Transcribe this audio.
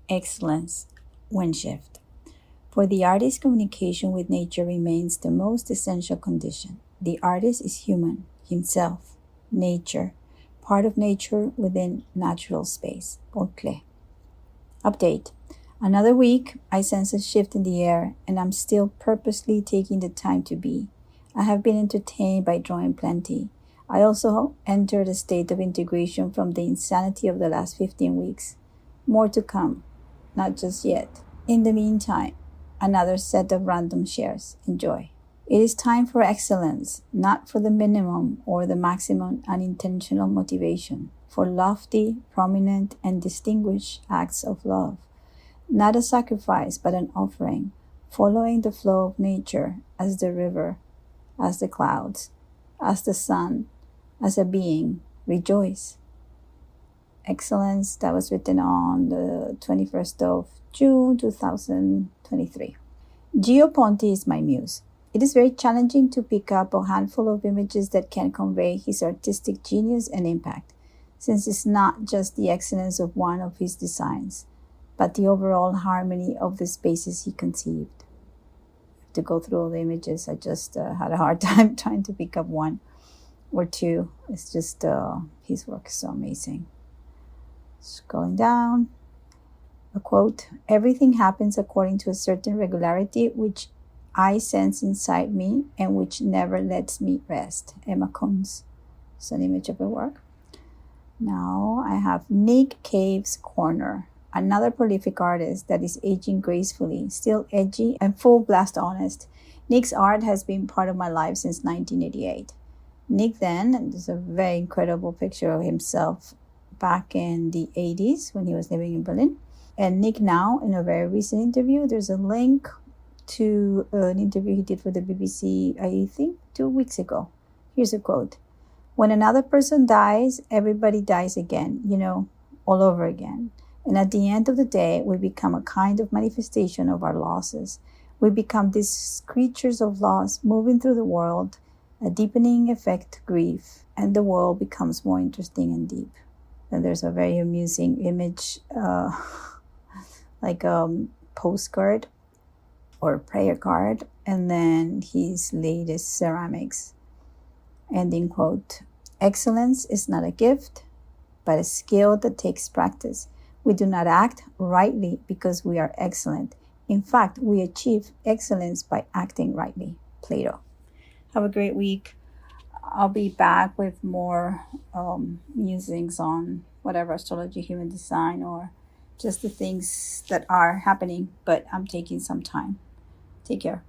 excellence, wind shift. For the artist, communication with nature remains the most essential condition. The artist is human, himself, nature, part of nature within natural space, or Klee. Update. Another week, I sense a shift in the air, and I'm still purposely taking the time to be. I have been entertained by drawing plenty. I also entered a state of integration from the insanity of the last 15 weeks. More to come, not just yet. In the meantime, another set of random shares. Enjoy. It is time for excellence, not for the minimum or the maximum unintentional motivation, for lofty, prominent, and distinguished acts of love. Not a sacrifice, but an offering, following the flow of nature as the river, as the clouds, as the sun, as a being. Rejoice. Excellence, that was written on the 21st of June 2023. Gio Ponti is my muse. It is very challenging to pick up a handful of images that can convey his artistic genius and impact, since it's not just the excellence of one of his designs, but the overall harmony of the spaces he conceived. To go through all the images, I just had a hard time trying to pick up one or two. It's just, his work is so amazing. Scrolling down, a quote, "Everything happens according to a certain regularity, which I sense inside me and which never lets me rest." Emma Combs. It's an image of her work. Now I have Nick Cave's Corner, another prolific artist that is aging gracefully, still edgy and full blast honest. Nick's art has been part of my life since 1988. Nick then, and there's a very incredible picture of himself back in the 80s when he was living in Berlin. And Nick now, in a very recent interview, there's a link to an interview he did for the BBC, I think 2 weeks ago. Here's a quote. "When another person dies, everybody dies again, all over again. And at the end of the day, we become a kind of manifestation of our losses. We become these creatures of loss moving through the world, a deepening effect, grief, and the world becomes more interesting and deep." And there's a very amusing image, like a postcard or a prayer card, and then his latest ceramics. Ending quote. "Excellence is not a gift, but a skill that takes practice. We do not act rightly because we are excellent. In fact, we achieve excellence by acting rightly." Plato. Have a great week. I'll be back with more musings on whatever astrology, human design, or just the things that are happening, but I'm taking some time. Take care.